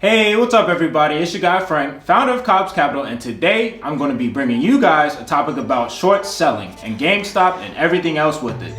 Hey, what's up everybody? It's your guy Frank, founder of Cobbs Capital, and today I'm going to be bringing you guys a topic about short selling and GameStop and everything else with it.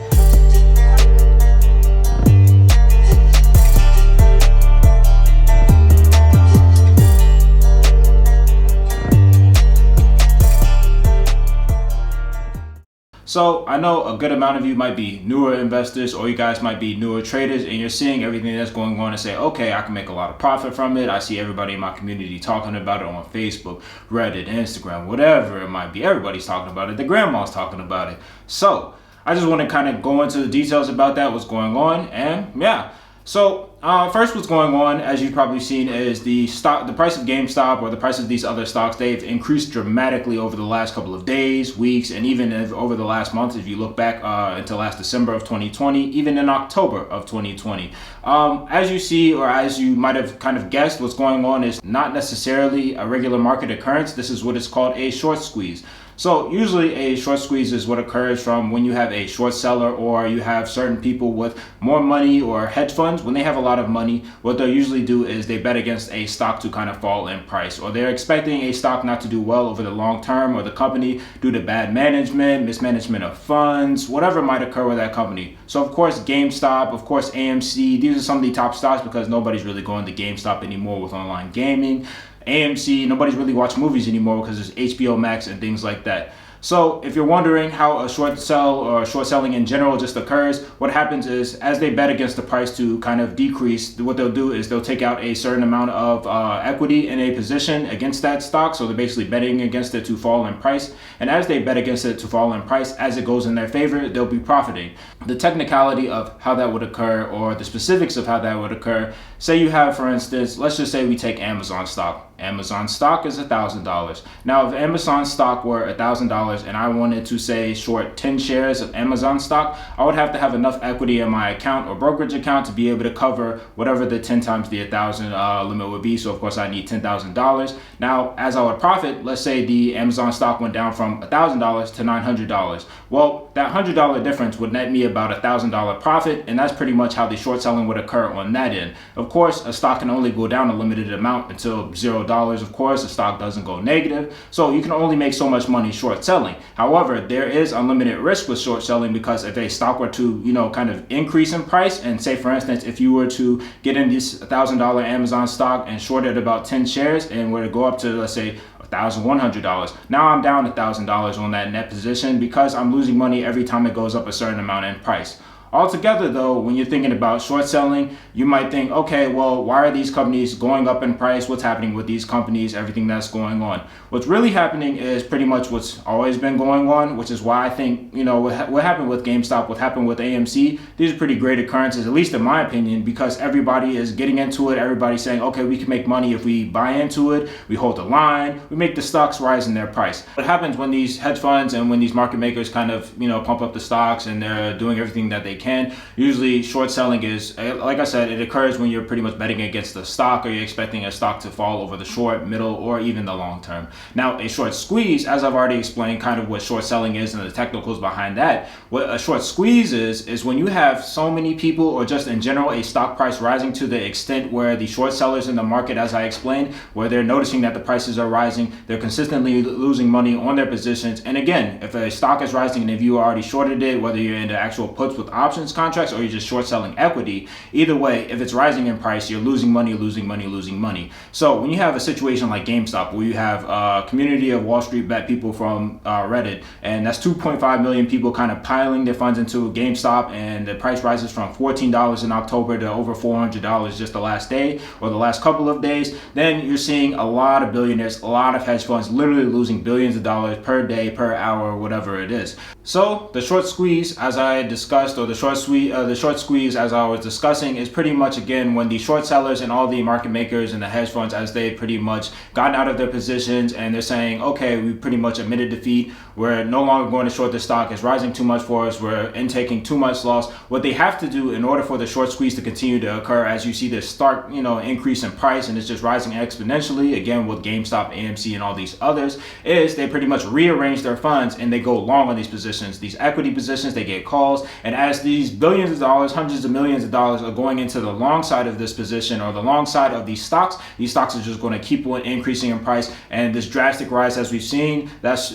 So I know a good amount of you might be newer investors, or you guys might be newer traders, and you're seeing everything that's going on and say, okay, I can make a lot of profit from it. I see everybody in my community talking about it on Facebook, Reddit, Instagram, whatever it might be. Everybody's talking about it. The grandma's talking about it. So I just want to kind of go into the details about that, what's going on, and yeah. So first, what's going on, as you've probably seen, is the price of GameStop or the price of these other stocks. They've increased dramatically over the last couple of days, weeks, and even over the last month. If you look back until last December of 2020, even in October of 2020, as you see, or as you might have kind of guessed, what's going on is not necessarily a regular market occurrence. This is what is called a short squeeze. So usually a short squeeze is what occurs from when you have a short seller, or you have certain people with more money, or hedge funds. When they have a lot of money, what they'll usually do is they bet against a stock to kind of fall in price, or they're expecting a stock not to do well over the long term, or the company due to bad management, mismanagement of funds, whatever might occur with that company. So of course GameStop, of course AMC, these are some of the top stocks because nobody's really going to GameStop anymore with online gaming. AMC, nobody's really watching movies anymore because there's HBO Max and things like that. So if you're wondering how a short sell or short selling in general just occurs, what happens is as they bet against the price to kind of decrease, what they'll do is they'll take out a certain amount of equity in a position against that stock. So they're basically betting against it to fall in price. And as they bet against it to fall in price, as it goes in their favor, they'll be profiting. The technicality of how that would occur, or the specifics of how that would occur, say you have, for instance, let's just say we take Amazon stock. Amazon stock is $1,000. Now, if Amazon stock were $1,000 and I wanted to say short 10 shares of Amazon stock, I would have to have enough equity in my account or brokerage account to be able to cover whatever the 10 times the 1,000 limit would be. So of course I need $10,000. Now, as I would profit, let's say the Amazon stock went down from $1,000 to $900. Well, that $100 difference would net me about $1,000 profit, and that's pretty much how the short selling would occur on that end. Of course, a stock can only go down a limited amount until $0. Of course, the stock doesn't go negative, so you can only make so much money short selling. However, there is unlimited risk with short selling, because if a stock were to, kind of increase in price, and say for instance, if you were to get in this $1,000 Amazon stock and short it about 10 shares and were to go up to, let's say, $1,100. Now I'm down $1,000 on that net position because I'm losing money every time it goes up a certain amount in price. Altogether though, when you're thinking about short selling, you might think, okay, well, why are these companies going up in price? What's happening with these companies? Everything that's going on. What's really happening is pretty much what's always been going on, which is why I think, what happened with GameStop, what happened with AMC, these are pretty great occurrences, at least in my opinion, because everybody is getting into it. Everybody's saying, okay, we can make money if we buy into it, we hold the line, we make the stocks rise in their price. What happens when these hedge funds and when these market makers kind of, pump up the stocks and they're doing everything that they can, usually short selling is, like I said, it occurs when you're pretty much betting against the stock, or you're expecting a stock to fall over the short, middle, or even the long term. Now, a short squeeze, as I've already explained kind of what short selling is and the technicals behind that, what a short squeeze is when you have so many people, or just in general a stock price rising to the extent where the short sellers in the market, as I explained, where they're noticing that the prices are rising, they're consistently losing money on their positions. And again, if a stock is rising and if you already shorted it, whether you're into actual puts with options contracts, or you're just short selling equity, either way, if it's rising in price, you're losing money, losing money, losing money. So when you have a situation like GameStop, where you have a community of Wall Street bet people from Reddit, and that's 2.5 million people kind of piling their funds into GameStop, and the price rises from $14 in October to over $400 just the last day or the last couple of days, then you're seeing a lot of billionaires, a lot of hedge funds literally losing billions of dollars per day, per hour, whatever it is. So the short squeeze, as I discussed, or the short squeeze, as I was discussing, is pretty much, again, when the short sellers and all the market makers and the hedge funds, as they pretty much gotten out of their positions and they're saying, okay, we pretty much admitted defeat, we're no longer going to short the stock, it's rising too much for us, we're intaking too much loss. What they have to do in order for the short squeeze to continue to occur, as you see this stark, increase in price, and it's just rising exponentially, again with GameStop, AMC, and all these others, is they pretty much rearrange their funds and they go long on these positions. positions, these equity positions. They get calls, and as these billions of dollars, hundreds of millions of dollars are going into the long side of this position or the long side of these stocks are just going to keep on increasing in price. And this drastic rise as we've seen, that's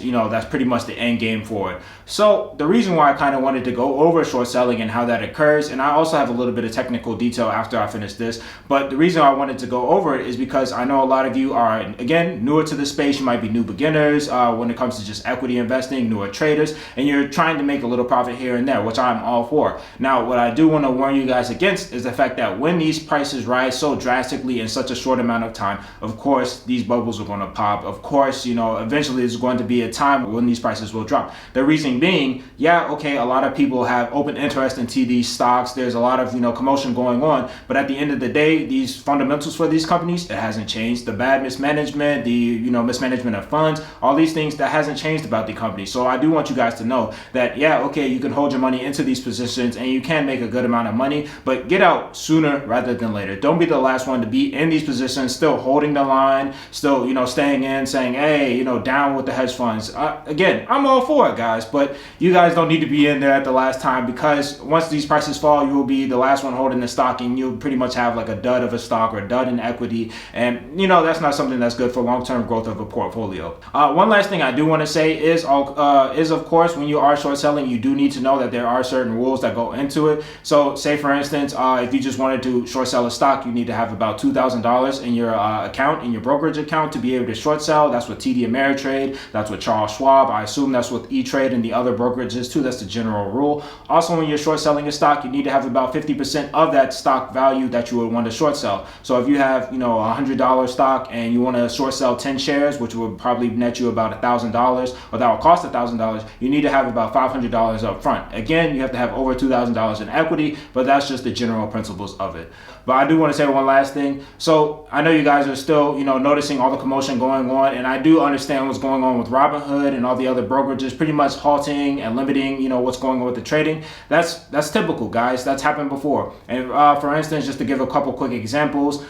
pretty much the end game for it. So the reason why I kind of wanted to go over short selling and how that occurs, and I also have a little bit of technical detail after I finish this, but the reason I wanted to go over it is because I know a lot of you are, again, newer to the space. You might be new beginners when it comes to just equity investing, newer traders, and you're trying to make a little profit here and there, which I'm all for. Now, what I do want to warn you guys against is the fact that when these prices rise so drastically in such a short amount of time, of course, these bubbles are going to pop. Of course, eventually there's going to be a time when these prices will drop. The reason being, a lot of people have open interest into these stocks. There's a lot of, commotion going on, but at the end of the day, these fundamentals for these companies, it hasn't changed. The bad mismanagement, the, mismanagement of funds, all these things, that hasn't changed about the company. So I do want you guys to know that, you can hold your money into these positions and you can make a good amount of money, but get out sooner rather than later. Don't be the last one to be in these positions, still holding the line, still, staying in, saying, hey, down with the hedge funds. Again, I'm all for it, guys, but you guys don't need to be in there at the last time, because once these prices fall, you will be the last one holding the stock, and you'll pretty much have like a dud of a stock or a dud in equity. And, that's not something that's good for long-term growth of a portfolio. One last thing I do want to say is of course, when you are short selling, you do need to know that there are certain rules that go into it. So say, for instance, if you just wanted to short sell a stock, you need to have about $2,000 in your account, in your brokerage account, to be able to short sell. That's what TD Ameritrade, that's what Charles Schwab, I assume that's what E-Trade and the other brokerages too. That's the general rule. Also, when you're short selling a stock, you need to have about 50% of that stock value that you would want to short sell. So if you have, a $100 stock and you want to short sell 10 shares, which would probably net you about $1,000, or that will cost $1,000, you need to have about $500 up front. Again, you have to have over $2,000 in equity, but that's just the general principles of it. But I do want to say one last thing. So I know you guys are still, noticing all the commotion going on, and I do understand what's going on with Robinhood and all the other brokerages pretty much halting and limiting, what's going on with the trading. That's typical, guys. That's happened before. And for instance, just to give a couple quick examples,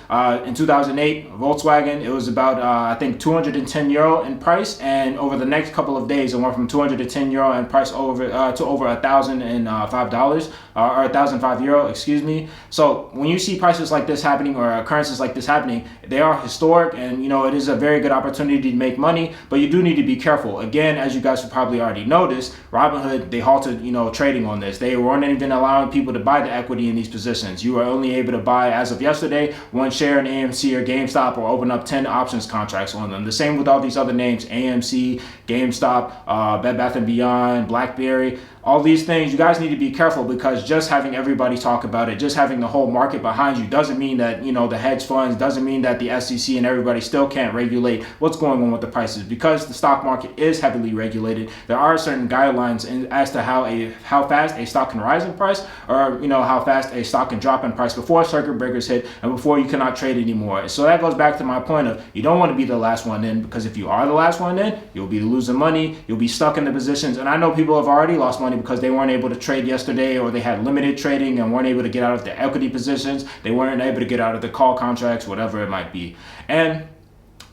in 2008, Volkswagen, it was about I think €210 in price, and over the next couple of days, it went from €210 in price to over $1,005 or €1,005, excuse me. So when you see prices like this happening or occurrences like this happening, they are historic, and it is a very good opportunity to make money, but you do need to be careful. Again, as you guys have probably already noticed, Robinhood, they halted trading on this. They weren't even allowing people to buy the equity in these positions. You were only able to buy, as of yesterday, one share in AMC or GameStop, or open up 10 options contracts on them. The same with all these other names: AMC, GameStop, Bed Bath & Beyond, BlackBerry. All these things, you guys need to be careful, because just having everybody talk about it, just having the whole market behind you, doesn't mean that, the hedge funds, doesn't mean that the SEC and everybody still can't regulate what's going on with the prices. Because the stock market is heavily regulated, there are certain guidelines as to how fast a stock can rise in price, or, how fast a stock can drop in price before circuit breakers hit and before you cannot trade anymore. So that goes back to my point of, you don't want to be the last one in, because if you are the last one in, you'll be losing money, you'll be stuck in the positions. And I know people have already lost money because they weren't able to trade yesterday, or they had limited trading and weren't able to get out of their equity positions. They weren't able to get out of the call contracts, whatever it might be. And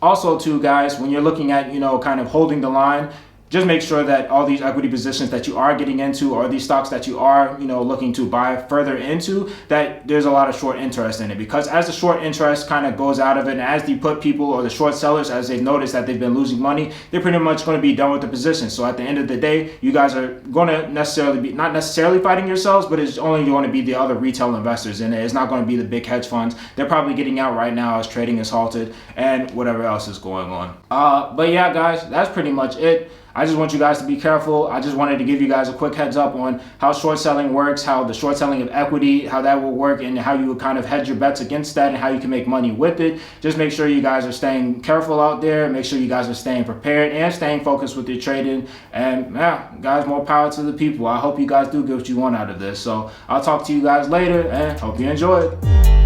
also too, guys, when you're looking at, kind of holding the line, just make sure that all these equity positions that you are getting into, or these stocks that you are, looking to buy further into, that there's a lot of short interest in it. Because as the short interest kind of goes out of it, and as the put people or the short sellers, as they've noticed that they've been losing money, they're pretty much going to be done with the position. So at the end of the day, you guys are going to not necessarily fighting yourselves, but it's only going to be the other retail investors in it. It's not going to be the big hedge funds. They're probably getting out right now as trading is halted and whatever else is going on. But yeah, guys, that's pretty much it. I just want you guys to be careful. I just wanted to give you guys a quick heads up on how short selling works, how the short selling of equity, how that will work, and how you would kind of hedge your bets against that, and how you can make money with it. Just make sure you guys are staying careful out there. Make sure you guys are staying prepared and staying focused with your trading. And yeah, guys, more power to the people. I hope you guys do get what you want out of this. So I'll talk to you guys later, and hope you enjoy it.